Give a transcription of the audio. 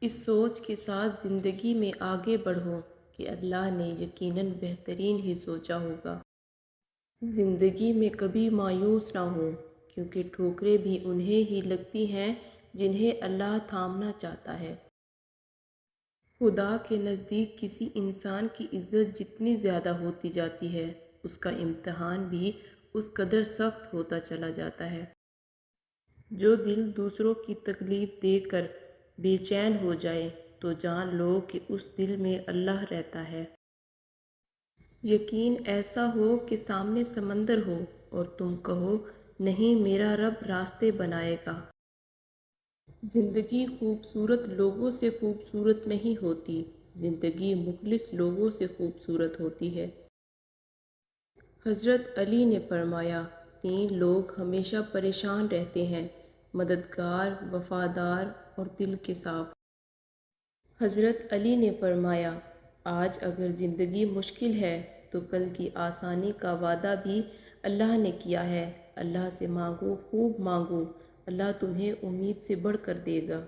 اس سوچ کے ساتھ زندگی میں آگے بڑھو کہ اللہ نے یقیناً بہترین ہی سوچا ہوگا۔ زندگی میں کبھی مایوس نہ ہو، کیونکہ ٹھوکریں بھی انہیں ہی لگتی ہیں جنہیں اللہ تھامنا چاہتا ہے۔ خدا کے نزدیک کسی انسان کی عزت جتنی زیادہ ہوتی جاتی ہے، اس کا امتحان بھی اس قدر سخت ہوتا چلا جاتا ہے۔ جو دل دوسروں کی تکلیف دیکھ کر بے چین ہو جائے تو جان لو کہ اس دل میں اللہ رہتا ہے۔ یقین ایسا ہو کہ سامنے سمندر ہو اور تم کہو نہیں، میرا رب راستے بنائے گا۔ زندگی خوبصورت لوگوں سے خوبصورت نہیں ہوتی، زندگی مخلص لوگوں سے خوبصورت ہوتی ہے۔ حضرت علی نے فرمایا، 3 لوگ ہمیشہ پریشان رہتے ہیں: مددگار، وفادار اور دل کے صاف۔ حضرت علی نے فرمایا، آج اگر زندگی مشکل ہے تو کل کی آسانی کا وعدہ بھی اللہ نے کیا ہے۔ اللہ سے مانگو، خوب مانگو، اللہ تمہیں امید سے بڑھ کر دے گا۔